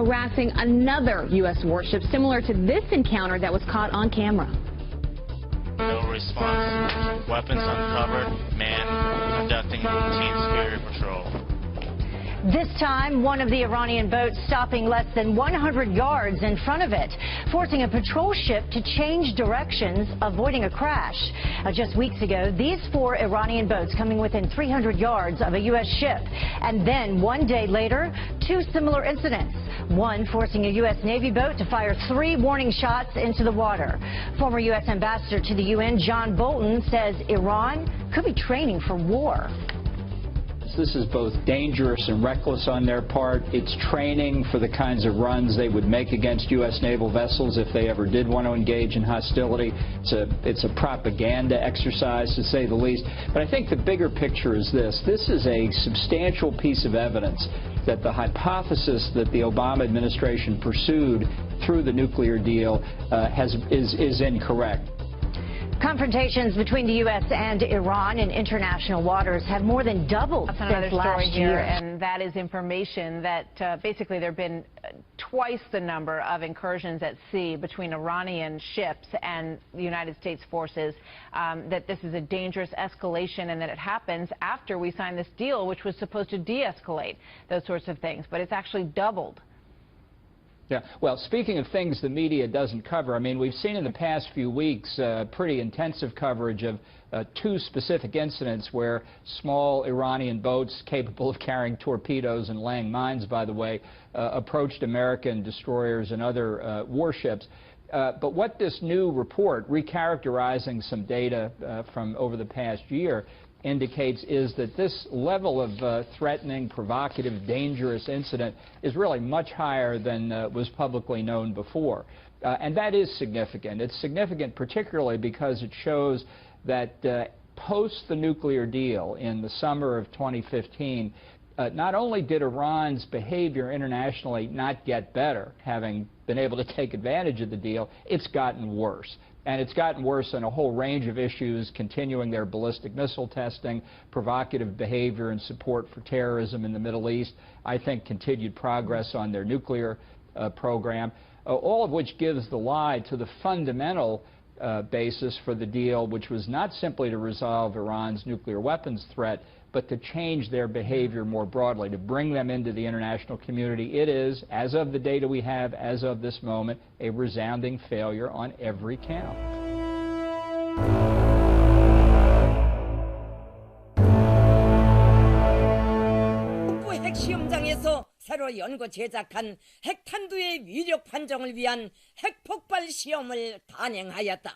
harassing another U.S. warship similar to this encounter that was caught on camera. No response. Weapons uncovered. Man conducting routine security patrol. This time, one of the Iranian boats stopping less than 100 yards in front of it, forcing a patrol ship to change directions, avoiding a crash. Just weeks ago, these 4 Iranian boats coming within 300 yards of a U.S. ship. And then, one day later, 2 similar incidents. One forcing a U.S. Navy boat to fire 3 warning shots into the water. Former U.S. Ambassador to the UN, John Bolton, says Iran could be training for war. This is both dangerous and reckless on their part. It's training for the kinds of runs they would make against U.S. naval vessels if they ever did want to engage in hostility. It's a propaganda exercise, to say the least. But I think the bigger picture is this. This is a substantial piece of evidence that the hypothesis that the Obama administration pursued through the nuclear deal is incorrect. Confrontations between the U.S. and Iran in international waters have more than doubled since another last story year, year. and that is information that basically there have been twice the number of incursions at sea between Iranian ships and the United States forces, that this is a dangerous escalation and that it happens after we signed this deal, which was supposed to de-escalate those sorts of things, but it's actually doubled. Yeah, well, speaking of things the media doesn't cover, I mean, we've seen in the past few weeks pretty intensive coverage of 2 specific incidents where small Iranian boats capable of carrying torpedoes and laying mines, by the way, approached American destroyers and other warships. But what this new report, recharacterizing some data from over the past year, indicates is that this level of threatening, provocative, dangerous incident is really much higher than was publicly known before. And that is significant. It's significant particularly because it shows that post the nuclear deal in the summer of 2015, not only did Iran's behavior internationally not get better, having been able to take advantage of the deal, it's gotten worse. And it's gotten worse on a whole range of issues, continuing their ballistic missile testing, provocative behavior and support for terrorism in the Middle East, I think continued progress on their nuclear program, all of which gives the lie to the fundamental basis for the deal, which was not simply to resolve Iran's nuclear weapons threat, but to change their behavior more broadly, to bring them into the international community. It is, as of the data we have, as of this moment, a resounding failure on every count. 북부 핵시험장에서 새로 연구 제작한 핵탄두의 위력 판정을 위한 핵폭발 시험을 단행하였다.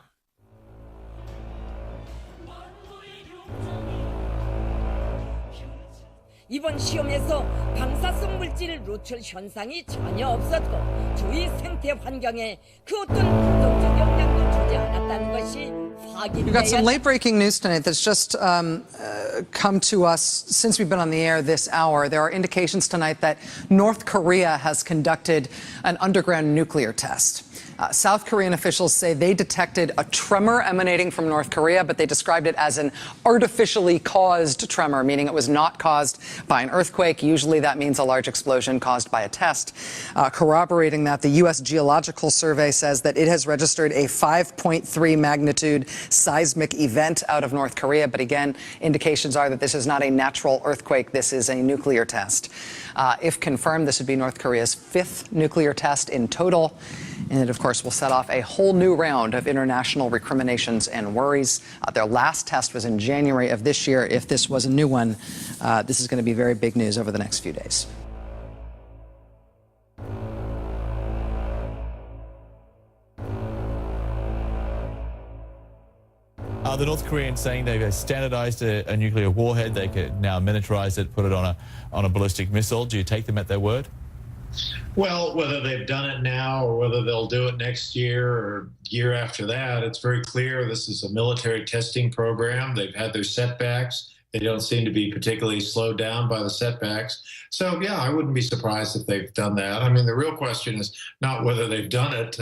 이번 시험에서 방사성 물질 노출 현상이 전혀 없었고 주위 생태 환경에 그 어떤 부정적 영향도 주지 않았다는 것이 확인되었다. We've got some late-breaking news tonight that's just come to us since we've been on the air this hour. There are indications tonight that North Korea has conducted an underground nuclear test. South Korean officials say they detected a tremor emanating from North Korea, but they described it as an artificially caused tremor, meaning it was not caused by an earthquake. Usually that means a large explosion caused by a test. Corroborating that, the U.S. Geological Survey says that it has registered a 5.3 magnitude seismic event out of North Korea. But again, indications are that this is not a natural earthquake. This is a nuclear test. If confirmed, this would be North Korea's 5th nuclear test in total. And it, of course, will set off a whole new round of international recriminations and worries. Their last test was in January of this year. If this was a new one, this is going to be very big news over the next few days. The North Koreans saying they've standardized a nuclear warhead. They can now miniaturize it, put it on a ballistic missile. Do you take them at their word? Well, whether they've done it now or whether they'll do it next year or year after that, it's very clear this is a military testing program. They've had their setbacks. They don't seem to be particularly slowed down by the setbacks. So, yeah, I wouldn't be surprised if they've done that. I mean, the real question is not whether they've done it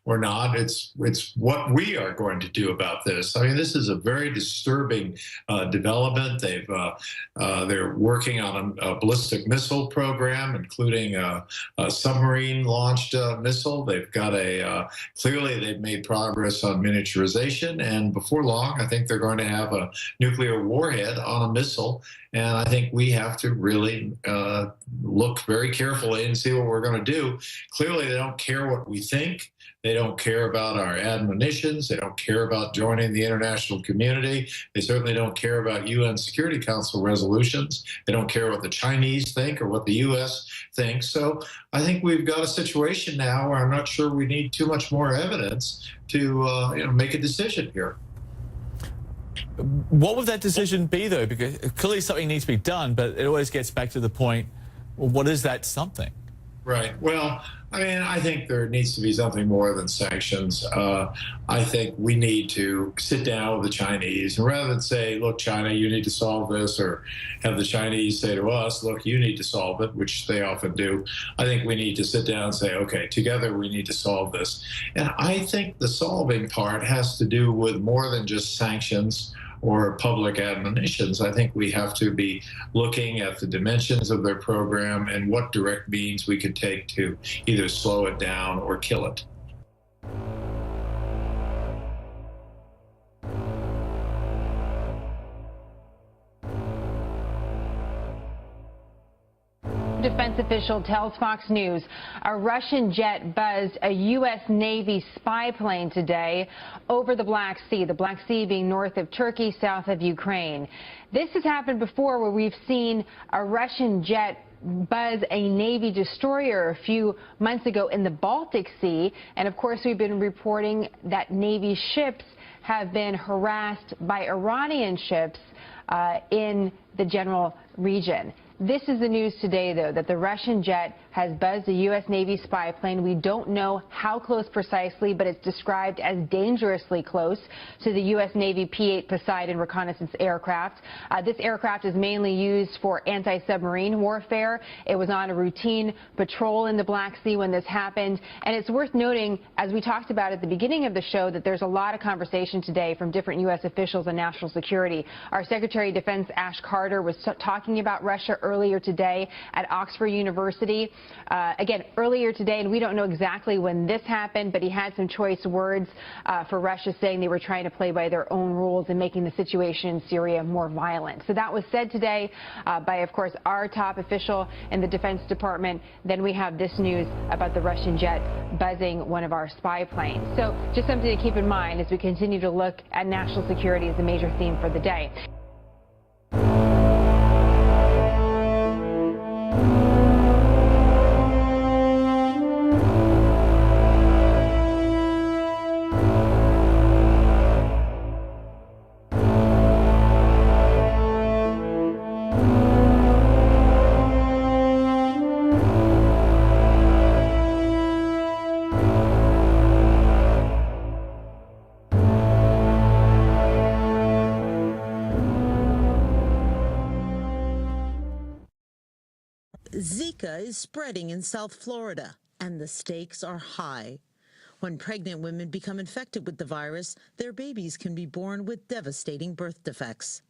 or not. It's what we are going to do about this. I mean, this is a very disturbing development. They're working on a ballistic missile program, including a submarine-launched missile. They've got clearly they've made progress on miniaturization, and before long, I think they're going to have a nuclear warhead on a missile. And I think we have to really look very carefully and see what we're going to do. Clearly, they don't care what we think. They don't care about our admonitions. They don't care about joining the international community. They certainly don't care about UN Security Council resolutions. They don't care what the Chinese think or what the U.S. thinks. So I think we've got a situation now where I'm not sure we need too much more evidence to make a decision here. What would that decision be, though? Because clearly something needs to be done, but it always gets back to the point, well, what is that something? Right. Well, I mean, I think there needs to be something more than sanctions. I think we need to sit down with the Chinese, and rather than say, look, China, you need to solve this, or have the Chinese say to us, look, you need to solve it, which they often do. I think we need to sit down and say, okay, together we need to solve this. And I think the solving part has to do with more than just sanctions or public admonitions. I think we have to be looking at the dimensions of their program and what direct means we could take to either slow it down or kill it. Defense official tells Fox News a Russian jet buzzed a U.S. Navy spy plane today over the Black Sea being north of Turkey, south of Ukraine. This has happened before, where we've seen a Russian jet buzz a Navy destroyer a few months ago in the Baltic Sea. And of course, we've been reporting that Navy ships have been harassed by Iranian ships in the general region. This is the news today, though, that the Russian jet has buzzed a U.S. Navy spy plane. We don't know how close precisely, but it's described as dangerously close to the U.S. Navy P-8 Poseidon reconnaissance aircraft. This aircraft is mainly used for anti-submarine warfare. It was on a routine patrol in the Black Sea when this happened. And it's worth noting, as we talked about at the beginning of the show, that there's a lot of conversation today from different U.S. officials on national security. Our Secretary of Defense Ash Carter was talking about Russia earlier today at Oxford University. Again, earlier today, and we don't know exactly when this happened, but he had some choice words for Russia, saying they were trying to play by their own rules and making the situation in Syria more violent. So that was said today by, of course, our top official in the Defense Department. Then we have this news about the Russian jet buzzing one of our spy planes. So just something to keep in mind as we continue to look at national security as a major theme for the day. Zika is spreading in South Florida, and the stakes are high. When pregnant women become infected with the virus, their babies can be born with devastating birth defects.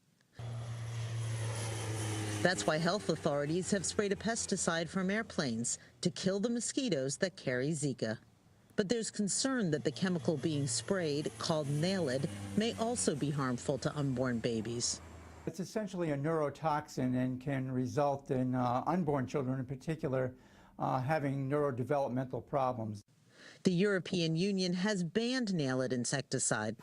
That's why health authorities have sprayed a pesticide from airplanes to kill the mosquitoes that carry Zika. But there's concern that the chemical being sprayed, called Naled, may also be harmful to unborn babies. It's essentially a neurotoxin and can result in unborn children in particular having neurodevelopmental problems. The European Union has banned Naled insecticide.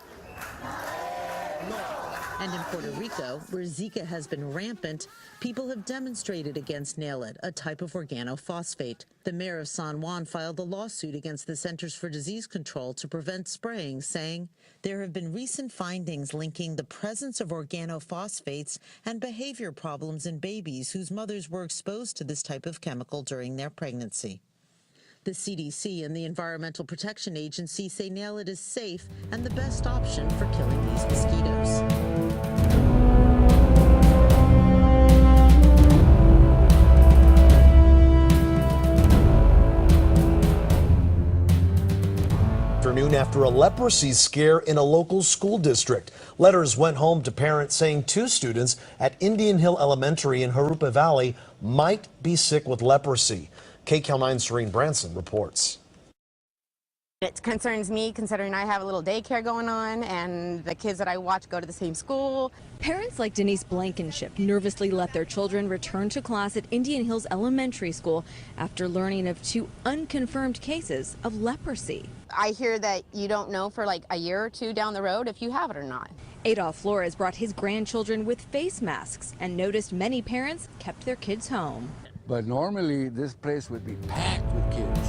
And in Puerto Rico, where Zika has been rampant, people have demonstrated against Naled, a type of organophosphate. The mayor of San Juan filed a lawsuit against the Centers for Disease Control to prevent spraying, saying there have been recent findings linking the presence of organophosphates and behavior problems in babies whose mothers were exposed to this type of chemical during their pregnancy. The CDC and the Environmental Protection Agency say Naled is safe and the best option for killing these mosquitoes. afternoon after a leprosy scare in a local school district. Letters went home to parents saying 2 students at Indian Hill Elementary in Jurupa Valley might be sick with leprosy. KCAL 9's Serene Branson reports. It concerns me considering I have a little daycare going on and the kids that I watch go to the same school. Parents like Denise Blankenship nervously let their children return to class at Indian Hills Elementary School after learning of 2 unconfirmed cases of leprosy. I hear that you don't know for like a year or 2 down the road if you have it or not. Adolf Flores brought his grandchildren with face masks and noticed many parents kept their kids home. But normally this place would be packed with kids.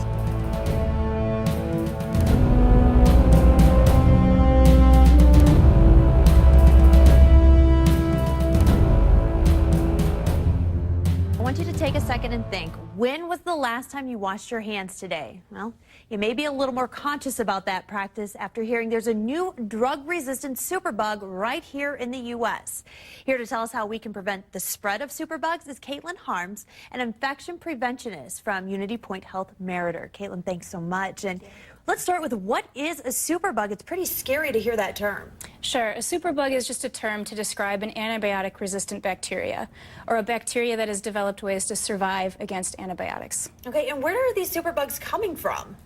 I want you to take a second and think, when was the last time you washed your hands today? Well, you may be a little more conscious about that practice after hearing there's a new drug-resistant superbug right here in the U.S. Here to tell us how we can prevent the spread of superbugs is Caitlin Harms, an infection preventionist from Unity Point Health Meriter. Caitlin, thanks so much. And let's start with, what is a superbug? It's pretty scary to hear that term. Sure. A superbug is just a term to describe an antibiotic-resistant bacteria, or a bacteria that has developed ways to survive against antibiotics. Okay, and where are these superbugs coming from?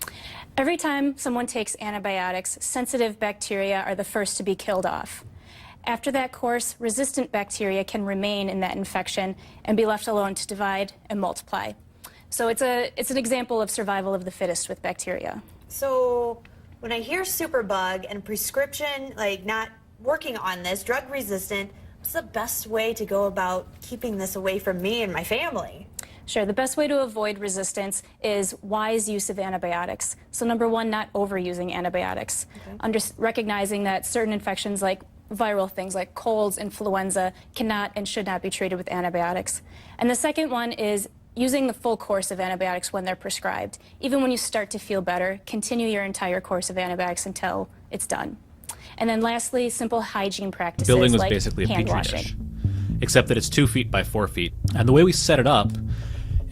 Every time someone takes antibiotics, sensitive bacteria are the first to be killed off. After that course, resistant bacteria can remain in that infection and be left alone to divide and multiply. So it's an example of survival of the fittest with bacteria. So when I hear superbug and prescription, like not working on this, drug resistant, what's the best way to go about keeping this away from me and my family? Sure. The best way to avoid resistance is wise use of antibiotics. So number 1, not overusing antibiotics. Okay. Recognizing that certain infections like viral things like colds, influenza cannot and should not be treated with antibiotics. And the second one is using the full course of antibiotics when they're prescribed. Even when you start to feel better, continue your entire course of antibiotics until it's done. And then lastly, simple hygiene practices building was like basically a hand petri washing. dish, except that it's 2 feet by 4 feet. And the way we set it up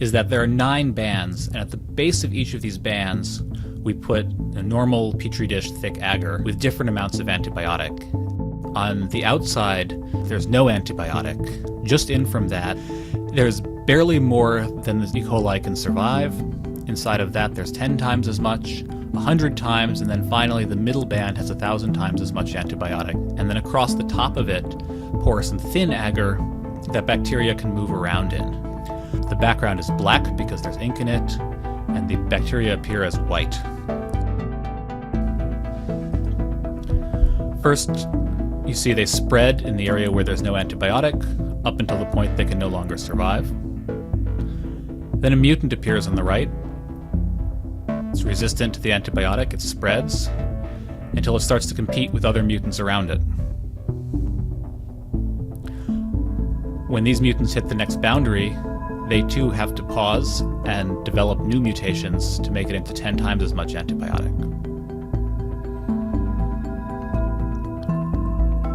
is that there are 9 bands, and at the base of each of these bands, we put a normal petri dish thick agar with different amounts of antibiotic. On the outside, there's no antibiotic. Just in from that, there's barely more than the E. coli can survive. Inside of that, there's 10 times as much, 100 times, and then finally the middle band has 1,000 times as much antibiotic. And then across the top of it, porous and thin agar that bacteria can move around in. The background is black because there's ink in it, and the bacteria appear as white. First, you see they spread in the area where there's no antibiotic, up until the point they can no longer survive. Then a mutant appears on the right. It's resistant to the antibiotic, it spreads, until it starts to compete with other mutants around it. When these mutants hit the next boundary, they too have to pause and develop new mutations to make it into 10 times as much antibiotic.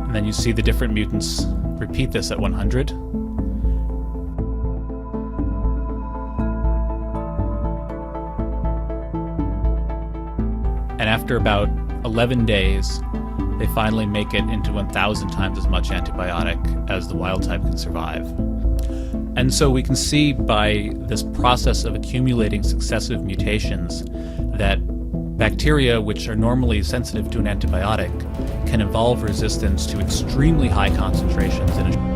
And then you see the different mutants repeat this at 100. And after about 11 days, they finally make it into 1,000 times as much antibiotic as the wild type can survive. And so we can see by this process of accumulating successive mutations that bacteria, which are normally sensitive to an antibiotic, can evolve resistance to extremely high concentrations in a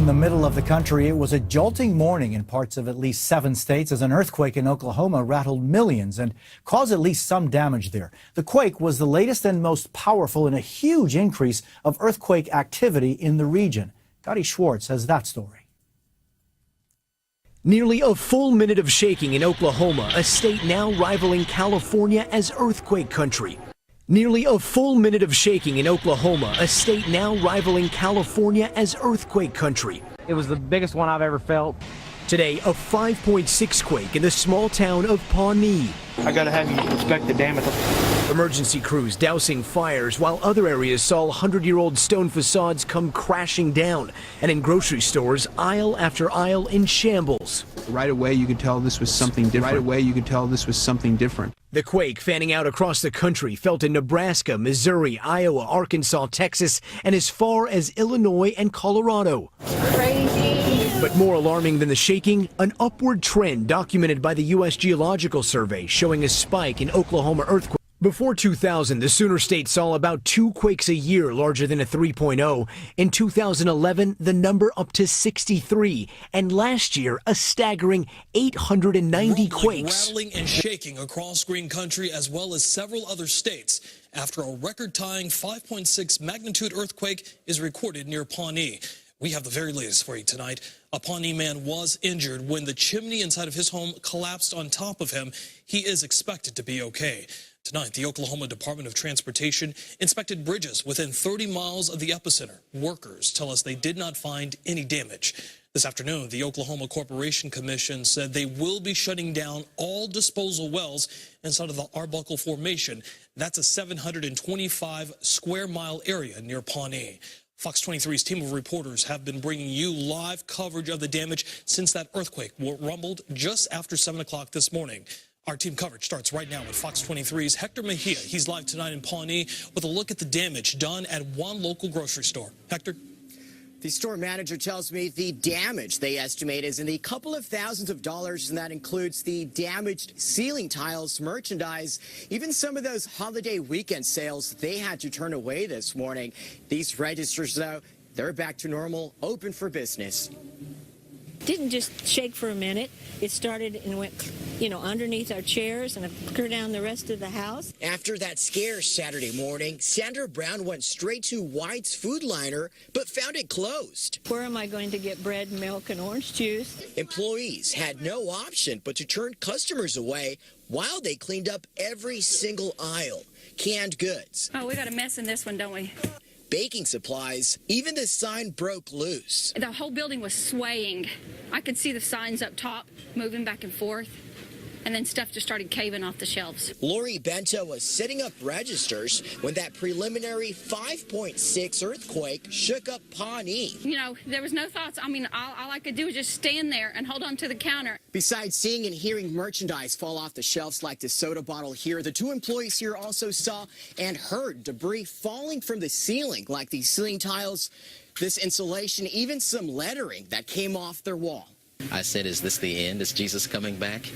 In the middle of the country, it was a jolting morning in parts of at least 7 states as an earthquake in Oklahoma rattled millions and caused at least some damage there. The quake was the latest and most powerful in a huge increase of earthquake activity in the region. Gotti Schwartz has that story. Nearly a full minute of shaking in Oklahoma, a state now rivaling California as earthquake country. Nearly a full minute of shaking in Oklahoma, a state now rivaling California as earthquake country. It was the biggest one I've ever felt. Today, a 5.6 quake in the small town of Pawnee. I gotta have you inspect the damage. Emergency crews dousing fires while other areas saw 100-year-old stone facades come crashing down. And in grocery stores, aisle after aisle in shambles. Right away, you could tell this was something different. Right away, you could tell this was something different. The quake fanning out across the country, felt in Nebraska, Missouri, Iowa, Arkansas, Texas, and as far as Illinois and Colorado. Crazy. But more alarming than the shaking, an upward trend documented by the U.S. Geological Survey showing a spike in Oklahoma earthquakes. Before 2000, the Sooner State saw about 2 quakes a year larger than a 3.0. In 2011, the number up to 63. And last year, a staggering 890 quakes. Rattling and shaking across Green Country as well as several other states after a record-tying 5.6 magnitude earthquake is recorded near Pawnee. We have the very latest for you tonight. A Pawnee man was injured when the chimney inside of his home collapsed on top of him. He is expected to be okay. Tonight, the Oklahoma Department of Transportation inspected bridges within 30 miles of the epicenter. Workers tell us they did not find any damage. This afternoon, the Oklahoma Corporation Commission said they will be shutting down all disposal wells inside of the Arbuckle Formation. That's a 725 square mile area near Pawnee. Fox 23's team of reporters have been bringing you live coverage of the damage since that earthquake rumbled just after 7 o'clock this morning. Our team coverage starts right now with Fox 23's Hector Mejia. He's live tonight in Pawnee with a look at the damage done at one local grocery store. Hector? The store manager tells me the damage they estimate is in the couple of thousands of dollars, and that includes the damaged ceiling tiles, merchandise, even some of those holiday weekend sales they had to turn away this morning. These registers, though, they're back to normal, open for business. Didn't just shake for a minute. It started and went, underneath our chairs and clear down the rest of the house. After that scare Saturday morning, Sandra Brown went straight to White's Food Liner, but found it closed. Where am I going to get bread, milk, and orange juice? Employees had no option but to turn customers away while they cleaned up every single aisle. Canned goods. Oh, we got a mess in this one, don't we? Baking supplies, even the sign broke loose. The whole building was swaying. I could see the signs up top moving back and forth, and then stuff just started caving off the shelves. Lori Bento was setting up registers when that preliminary 5.6 earthquake shook up Pawnee. There was no thoughts. All I could do was just stand there and hold on to the counter. Besides seeing and hearing merchandise fall off the shelves like this soda bottle here, the two employees here also saw and heard debris falling from the ceiling, like these ceiling tiles, this insulation, even some lettering that came off their wall. I said, is this the end? Is Jesus coming back?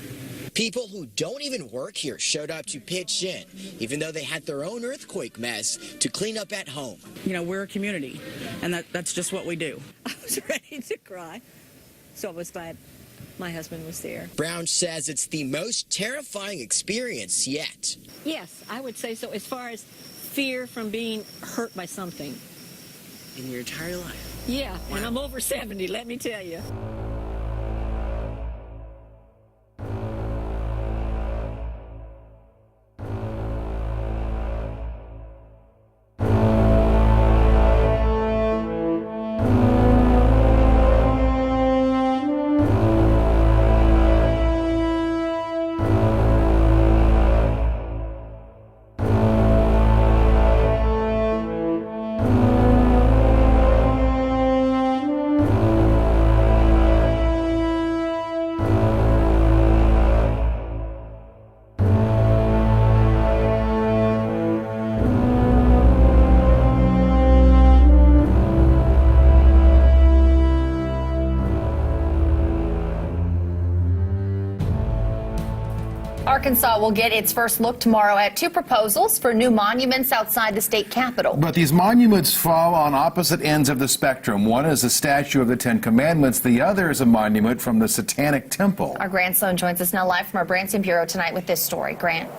People who don't even work here showed up to pitch in, even though they had their own earthquake mess to clean up at home. We're a community, and that's just what we do. I was ready to cry, so I was glad my husband was there. Brown says it's the most terrifying experience yet. Yes, I would say so, as far as fear from being hurt by something. In your entire life? Yeah, wow. And I'm over 70, let me tell you. Arkansas will get its first look tomorrow at 2 proposals for new monuments outside the state capitol. But these monuments fall on opposite ends of the spectrum. One is a statue of the Ten Commandments. The other is a monument from the Satanic Temple. Our Grant Sloan joins us now live from our Branson Bureau tonight with this story. Grant.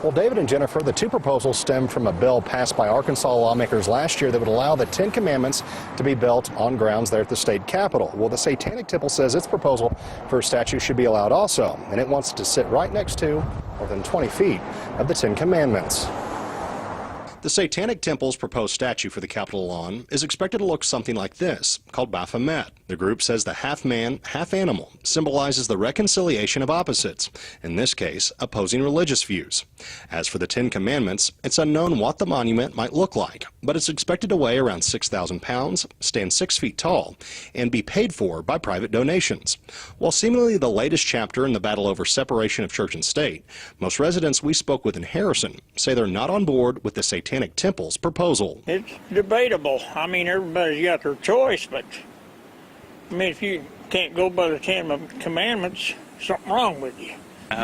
Well, David and Jennifer, the two proposals stem from a bill passed by Arkansas lawmakers last year that would allow the Ten Commandments to be built on grounds there at the state capitol. Well, the Satanic Temple says its proposal for a statue should be allowed also, and it wants to sit right next to, more than 20 feet, of the Ten Commandments. The Satanic Temple's proposed statue for the Capitol lawn is expected to look something like this, called Baphomet. The group says the half-man, half-animal symbolizes the reconciliation of opposites, in this case, opposing religious views. As for the Ten Commandments, it's unknown what the monument might look like, but it's expected to weigh around 6,000 pounds, stand 6 feet tall, and be paid for by private donations. While seemingly the latest chapter in the battle over separation of church and state, most residents we spoke with in Harrison say they're not on board with the Satanic Temple's proposal. It's debatable. I mean, everybody's got their choice, but I mean, if you can't go by the Ten Commandments, something wrong with you.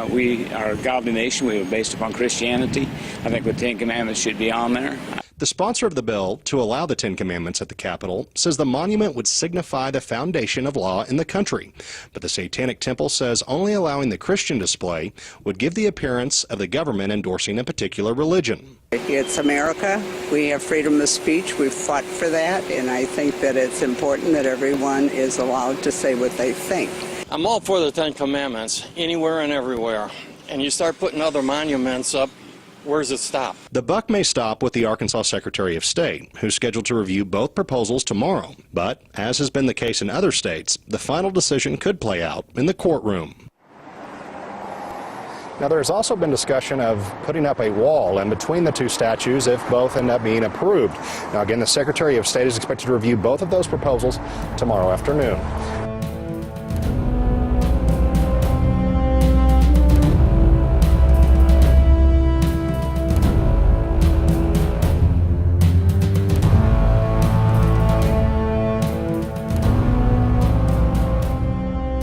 We are a godly nation. We were based upon Christianity. I think the Ten Commandments should be on there. The sponsor of the bill to allow the Ten Commandments at the Capitol says the monument would signify the foundation of law in the country. But the Satanic Temple says only allowing the Christian display would give the appearance of the government endorsing a particular religion. It's America. We have freedom of speech. We've fought for that, and I think that it's important that everyone is allowed to say what they think. I'm all for the Ten Commandments, anywhere and everywhere. And you start putting other monuments up, where does it stop? The buck may stop with the Arkansas Secretary of State, who's scheduled to review both proposals tomorrow. But, as has been the case in other states, the final decision could play out in the courtroom. Now, there's also been discussion of putting up a wall in between the two statues if both end up being approved. Now, again, the Secretary of State is expected to review both of those proposals tomorrow afternoon.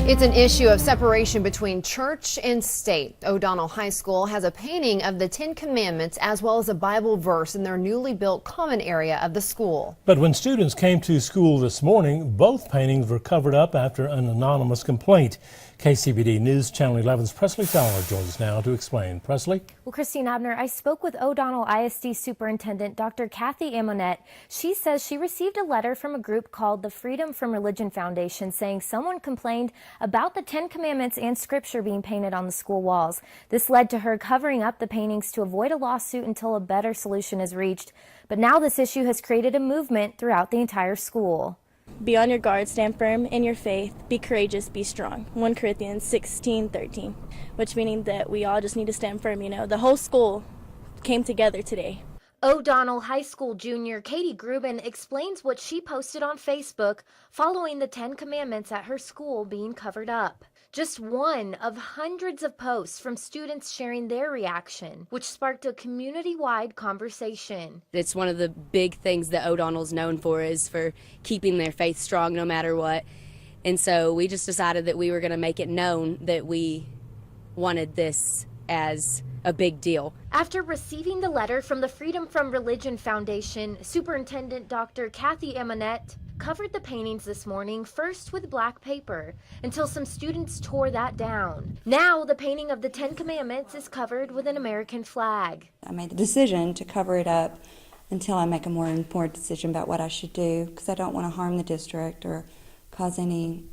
It's an issue of separation between church and state. O'Donnell High School has a painting of the Ten Commandments as well as a Bible verse in their newly built common area of the school. But when students came to school this morning, both paintings were covered up after an anonymous complaint. KCBD News Channel 11's Presley Fowler joins us now to explain. Presley? Well, Christine Abner, I spoke with O'Donnell ISD Superintendent Dr. Kathy Amonette. She says she received a letter from a group called the Freedom from Religion Foundation saying someone complained about the Ten Commandments and scripture being painted on the school walls. This led to her covering up the paintings to avoid a lawsuit until a better solution is reached. But now this issue has created a movement throughout the entire school. Be on your guard, stand firm in your faith, be courageous, be strong. 1 Corinthians 16:13, which meaning that we all just need to stand firm, you know. The whole school came together today. O'Donnell High School junior Katie Grubin explains what she posted on Facebook following the Ten Commandments at her school being covered up. Just one of hundreds of posts from students sharing their reaction, which sparked a community-wide conversation. It's one of the big things that O'Donnell's known for is for keeping their faith strong no matter what. And so we just decided that we were going to make it known that we wanted this as a big deal. After receiving the letter from the Freedom from Religion Foundation, Superintendent Dr. Kathy Amonette covered the paintings this morning first with black paper until some students tore that down. Now the painting of the Ten Commandments is covered with an American flag. I made the decision to cover it up until I make a more informed decision about what I should do, because I don't want to harm the district or cause any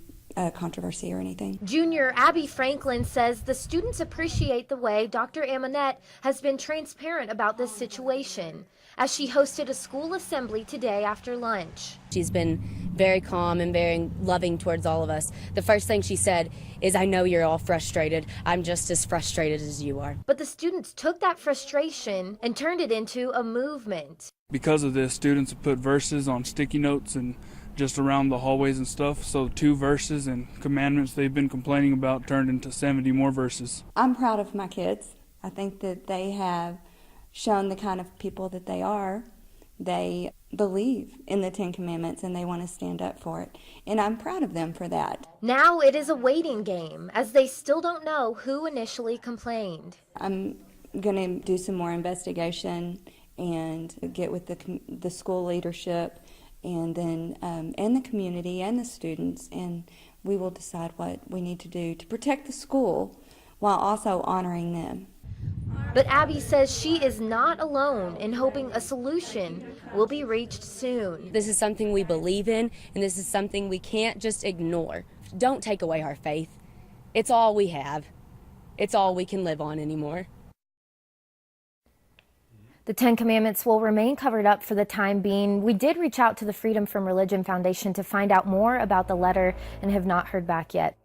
controversy or anything. Junior Abby Franklin says the students appreciate the way Dr. Amonette has been transparent about this situation as she hosted a school assembly today after lunch. She's been very calm and very loving towards all of us. The first thing she said is, I know you're all frustrated. I'm just as frustrated as you are. But the students took that frustration and turned it into a movement. Because of this, students have put verses on sticky notes and just around the hallways and stuff. So 2 verses and commandments they've been complaining about turned into 70 more verses. I'm proud of my kids. I think that they have shown the kind of people that they are. They believe in the Ten Commandments and they want to stand up for it. And I'm proud of them for that. Now it is a waiting game as they still don't know who initially complained. I'm going to do some more investigation and get with the school leadership and then and the community and the students, and we will decide what we need to do to protect the school while also honoring them. But Abby says she is not alone in hoping a solution will be reached soon. This is something we believe in, and this is something we can't just ignore. Don't take away our faith. It's all we have. It's all we can live on anymore. The Ten Commandments will remain covered up for the time being. We did reach out to the Freedom from Religion Foundation to find out more about the letter and have not heard back yet.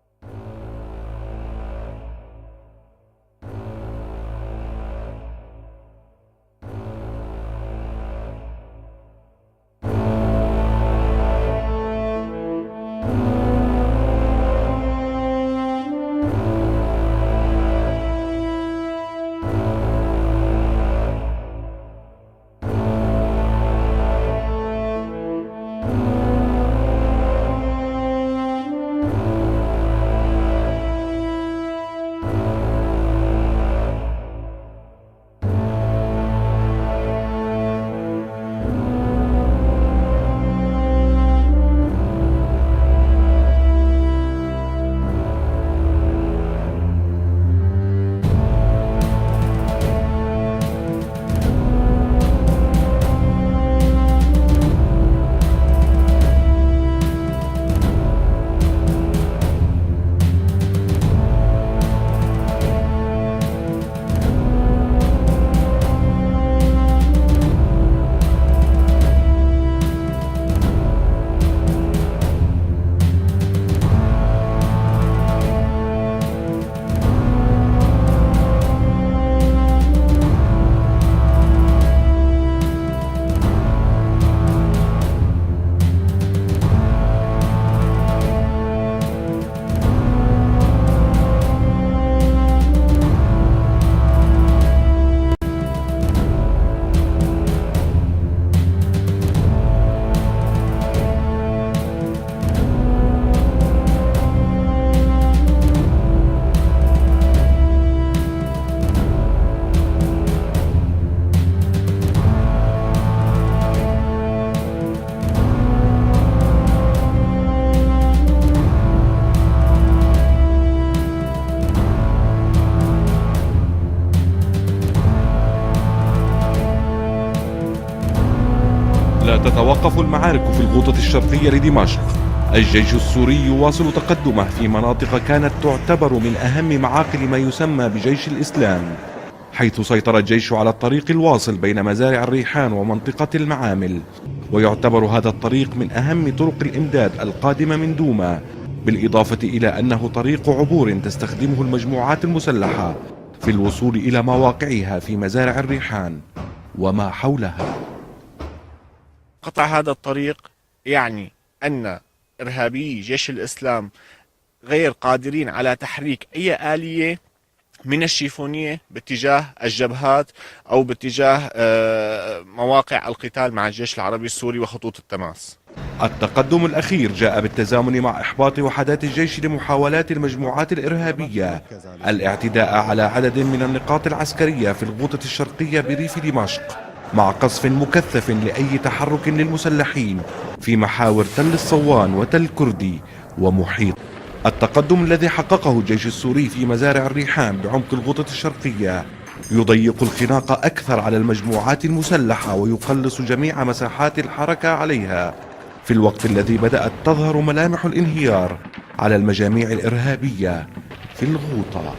لا تتوقف المعارك في الغوطة الشرقية لدمشق. الجيش السوري يواصل تقدمه في مناطق كانت تعتبر من أهم معاقل ما يسمى بجيش الإسلام، حيث سيطر الجيش على الطريق الواصل بين مزارع الريحان ومنطقة المعامل، ويعتبر هذا الطريق من أهم طرق الإمداد القادمة من دوما، بالإضافة إلى أنه طريق عبور تستخدمه المجموعات المسلحة في الوصول إلى مواقعها في مزارع الريحان وما حولها. قطع هذا الطريق يعني أن إرهابي جيش الإسلام غير قادرين على تحريك أي آلية من الشيفونية باتجاه الجبهات أو باتجاه مواقع القتال مع الجيش العربي السوري وخطوط التماس. التقدم الأخير جاء بالتزامن مع إحباط وحدات الجيش لمحاولات المجموعات الإرهابية الاعتداء على عدد من النقاط العسكرية في الغوطة الشرقية بريف دمشق، مع قصف مكثف لأي تحرك للمسلحين في محاور تل الصوان وتل كردي ومحيط. التقدم الذي حققه الجيش السوري في مزارع الريحان بعمق الغوطة الشرقية يضيق الخناق أكثر على المجموعات المسلحة ويقلص جميع مساحات الحركة عليها، في الوقت الذي بدأت تظهر ملامح الانهيار على المجاميع الإرهابية في الغوطة.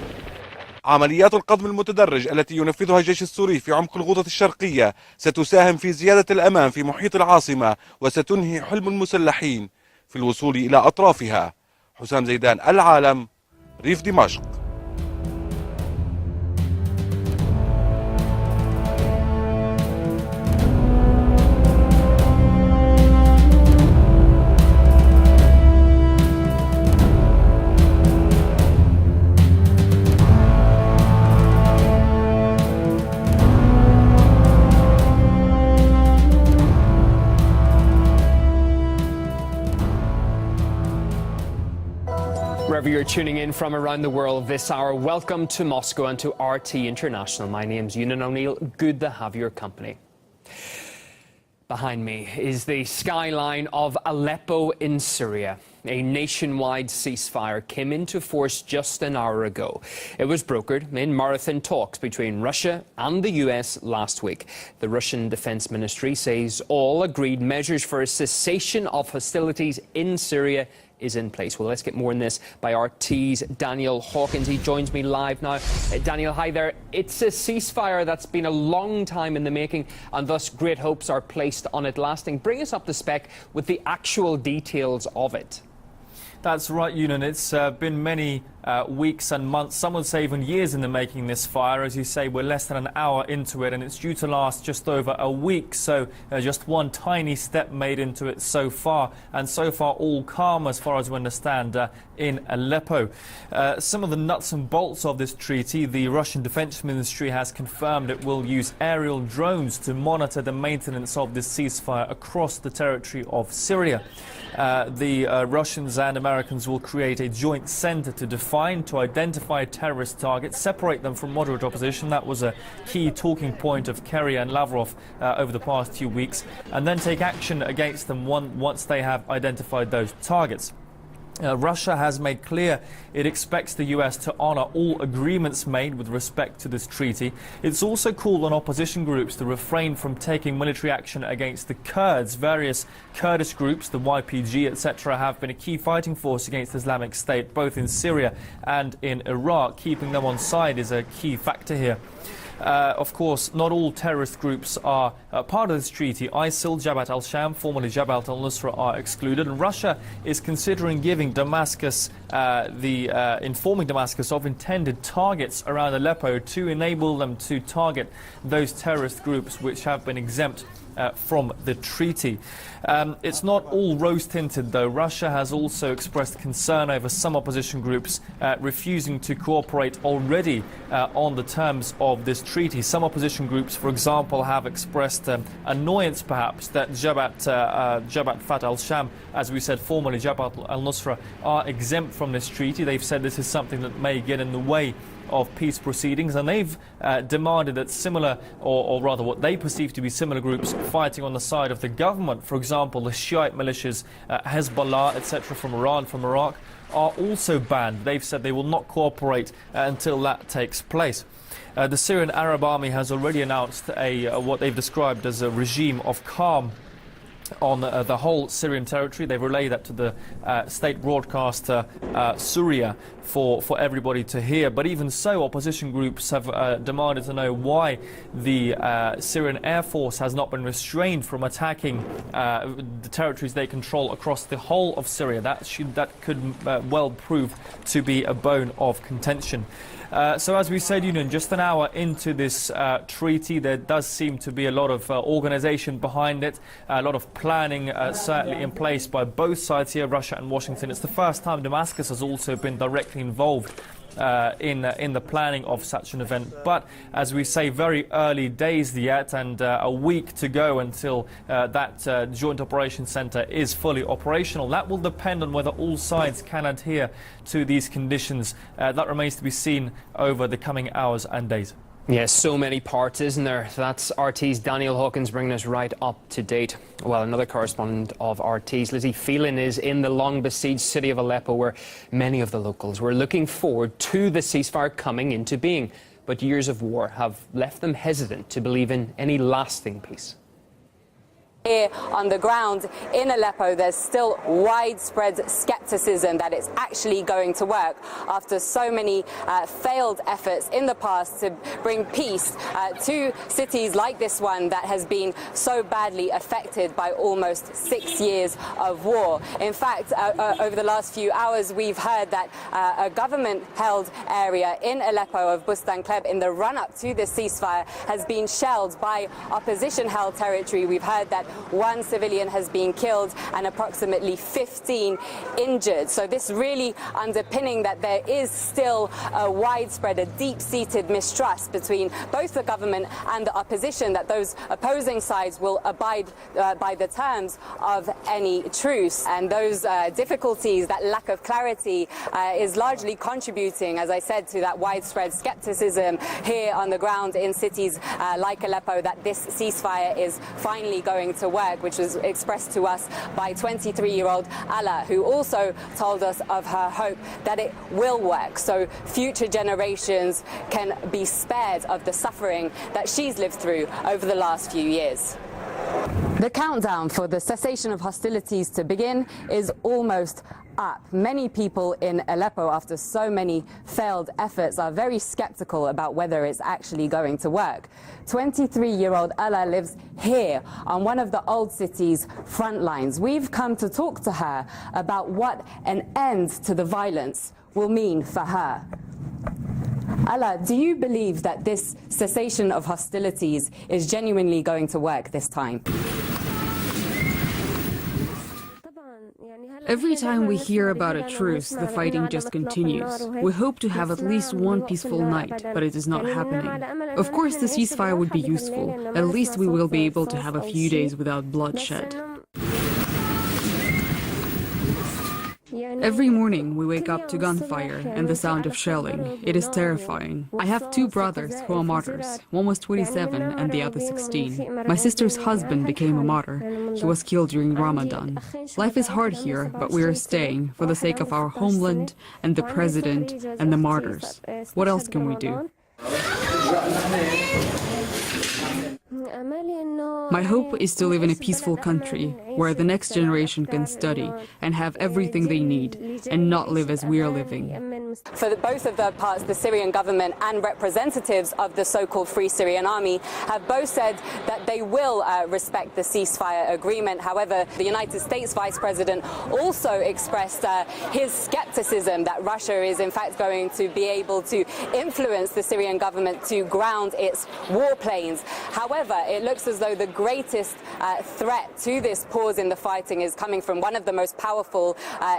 عمليات القضم المتدرج التي ينفذها الجيش السوري في عمق الغوطة الشرقية ستساهم في زيادة الأمان في محيط العاصمة وستنهي حلم المسلحين في الوصول إلى أطرافها. حسام زيدان، العالم، ريف دمشق. Wherever you're tuning in from around the world this hour, welcome to Moscow and to RT International. My name's Ewan O'Neill. Good to have your company. Behind me is the skyline of Aleppo in Syria. A nationwide ceasefire came into force just an hour ago. It was brokered in marathon talks between Russia and the US last week. The Russian Defense Ministry says all agreed measures for a cessation of hostilities in Syria is in place. Well, let's get more on this by RT's Daniel Hawkins. He joins me live now. Daniel, hi there. It's a ceasefire that's been a long time in the making, and thus great hopes are placed on it lasting. Bring us up to spec with the actual details of it. That's right, Ewan. It's been many weeks and months, some would say even years in the making, this fire. As you say, we're less than an hour into it, and it's due to last just over a week. So just one tiny step made into it so far, and so far all calm as far as we understand in Aleppo. Some of the nuts and bolts of this treaty, the Russian Defense Ministry has confirmed it will use aerial drones to monitor the maintenance of this ceasefire across the territory of Syria. The Russians and Americans will create a joint center to identify terrorist targets, separate them from moderate opposition. That was a key talking point of Kerry and Lavrov over the past few weeks, and then take action against them once they have identified those targets. Russia has made clear it expects the US to honour all agreements made with respect to this treaty. It's also called on opposition groups to refrain from taking military action against the Kurds. Various Kurdish groups, the YPG, etc., have been a key fighting force against Islamic State, both in Syria and in Iraq. Keeping them on side is a key factor here. Of course, not all terrorist groups are part of this treaty. ISIL, Jabhat al-Sham, formerly Jabhat al-Nusra, are excluded. And Russia is considering giving Damascus, informing Damascus of intended targets around Aleppo to enable them to target those terrorist groups which have been exempt from the treaty. It's not all rose-tinted, though. Russia has also expressed concern over some opposition groups refusing to cooperate already on the terms of this treaty. Some opposition groups, for example, have expressed annoyance, perhaps, that Jabhat Fatah al-Sham, as we said, formerly Jabhat al-Nusra, are exempt from this treaty. They've said this is something that may get in the way of peace proceedings, and they've demanded that similar, or rather what they perceive to be similar groups fighting on the side of the government, for example the Shiite militias, Hezbollah, etc., from Iran, from Iraq, are also banned. They've said they will not cooperate until that takes place. The Syrian Arab Army has already announced what they've described as a regime of calm on the whole Syrian territory. They've relayed that to the state broadcaster Surya for everybody to hear. But even so, opposition groups have demanded to know why the Syrian Air Force has not been restrained from attacking the territories they control across the whole of Syria. That could well prove to be a bone of contention. So as we said, just an hour into this treaty, there does seem to be a lot of organisation behind it, a lot of planning certainly in place by both sides here, Russia and Washington. It's the first time Damascus has also been directly involved in the planning of such an event. But as we say, very early days yet, and a week to go until that joint operations centre is fully operational. That will depend on whether all sides can adhere to these conditions. That remains to be seen over the coming hours and days. Yes, so many parts, isn't there? That's RT's Daniel Hawkins bringing us right up to date. Well, another correspondent of RT's, Lizzie Phelan, is in the long-besieged city of Aleppo, where many of the locals were looking forward to the ceasefire coming into being. But years of war have left them hesitant to believe in any lasting peace. Here on the ground in Aleppo, there's still widespread skepticism that it's actually going to work after so many failed efforts in the past to bring peace to cities like this one that has been so badly affected by almost 6 years of war. In fact, over the last few hours, we've heard that a government-held area in Aleppo of Bustan Kleb in the run-up to this ceasefire has been shelled by opposition-held territory. We've heard that one civilian has been killed and approximately 15 injured. So this really underpinning that there is still a widespread, a deep-seated mistrust between both the government and the opposition, that those opposing sides will abide by the terms of any truce. And those difficulties, that lack of clarity is largely contributing, as I said, to that widespread skepticism here on the ground in cities like Aleppo that this ceasefire is finally going to work, which was expressed to us by 23-year-old Ala, who also told us of her hope that it will work, so future generations can be spared of the suffering that she's lived through over the last few years. The countdown for the cessation of hostilities to begin is almost up. Many people in Aleppo, after so many failed efforts, are very skeptical about whether it's actually going to work. 23-year-old Ala lives here on one of the old city's front lines. We've come to talk to her about what an end to the violence will mean for her. Ala, do you believe that this cessation of hostilities is genuinely going to work this time? Every time we hear about a truce, the fighting just continues. We hope to have at least one peaceful night, but it is not happening. Of course, the ceasefire would be useful. At least we will be able to have a few days without bloodshed. Every morning we wake up to gunfire and the sound of shelling. It is terrifying. I have two brothers who are martyrs. One was 27 and the other 16. My sister's husband became a martyr. He was killed during Ramadan. Life is hard here, but we are staying for the sake of our homeland and the president and the martyrs. What else can we do? My hope is to live in a peaceful country where the next generation can study and have everything they need and not live as we are living. For both of the parts, the Syrian government and representatives of the so-called Free Syrian Army have both said that they will respect the ceasefire agreement. However, the United States Vice President also expressed his skepticism that Russia is in fact going to be able to influence the Syrian government to ground its warplanes. However, it looks as though the greatest threat to this pause in the fighting is coming from one of the most powerful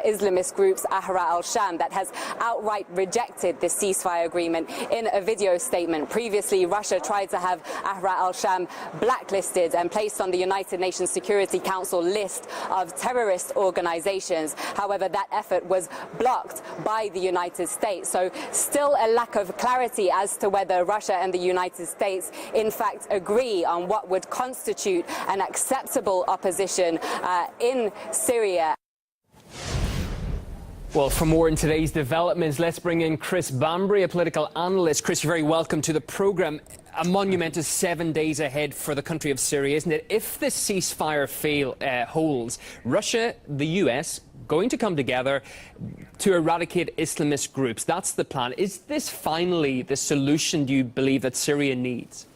Islamist groups, Ahrar al-Sham, that has outright rejected this ceasefire agreement in a video statement. Previously, Russia tried to have Ahrar al-Sham blacklisted and placed on the United Nations Security Council list of terrorist organizations. However, that effort was blocked by the United States. So still a lack of clarity as to whether Russia and the United States in fact agree on what would constitute an acceptable opposition in Syria. Well, for more in today's developments, let's bring in Chris Bambury, a political analyst. Chris, you're very welcome to the programme. A monumentous 7 days ahead for the country of Syria, isn't it? If the ceasefire holds, Russia, the US, going to come together to eradicate Islamist groups. That's the plan. Is this finally the solution, do you believe, that Syria needs?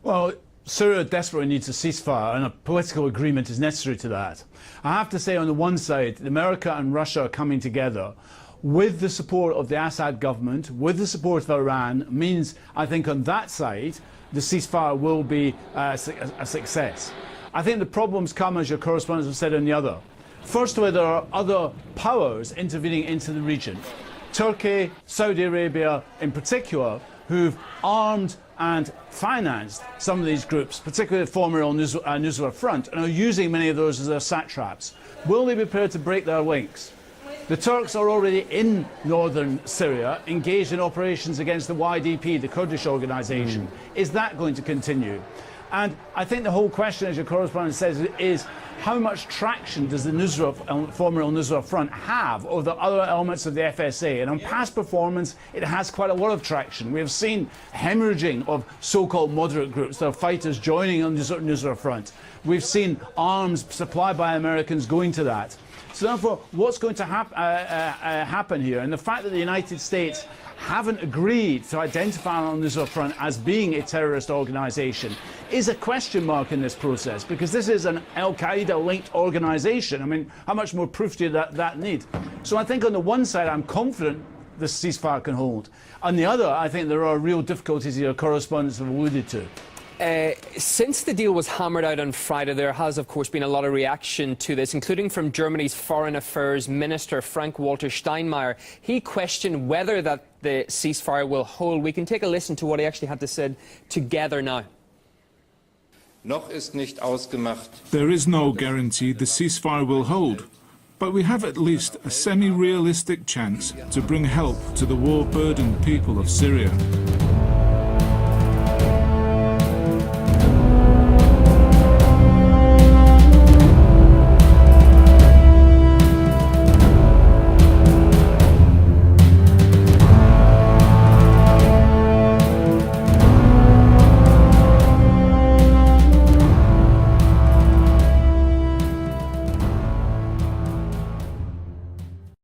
Well, Syria desperately needs a ceasefire, and a political agreement is necessary to that. I have to say, on the one side, America and Russia are coming together with the support of the Assad government, with the support of Iran, means, I think, on that side, the ceasefire will be a success. I think the problems come, as your correspondents have said, on the other. First of all, there are other powers intervening into the region. Turkey, Saudi Arabia in particular, who've armed and financed some of these groups, particularly the former al-Nusra Front, and are using many of those as their satraps. Will they be prepared to break their links? The Turks are already in northern Syria, engaged in operations against the YDP, the Kurdish organisation. Is that going to continue? And I think the whole question, as your correspondent says, is how much traction does the former al-Nusra Front have over the other elements of the FSA? And on past performance, it has quite a lot of traction. We have seen hemorrhaging of so-called moderate groups, their fighters joining on the Nusra Front. We've seen arms supplied by Americans going to that. So therefore, what's going to happen here? And the fact that the United States haven't agreed to identify al-Nusra Front as being a terrorist organisation is a question mark in this process, because this is an al-Qaeda-linked organisation. I mean, how much more proof do that need? So I think on the one side, I'm confident the ceasefire can hold. On the other, I think there are real difficulties your correspondents have alluded to. Since the deal was hammered out on Friday, there has, of course, been a lot of reaction to this, including from Germany's Foreign Affairs Minister, Frank-Walter Steinmeier. He questioned whether that the ceasefire will hold. We can take a listen to what he actually had to say together now. There is no guarantee the ceasefire will hold, but we have at least a semi-realistic chance to bring help to the war-burdened people of Syria.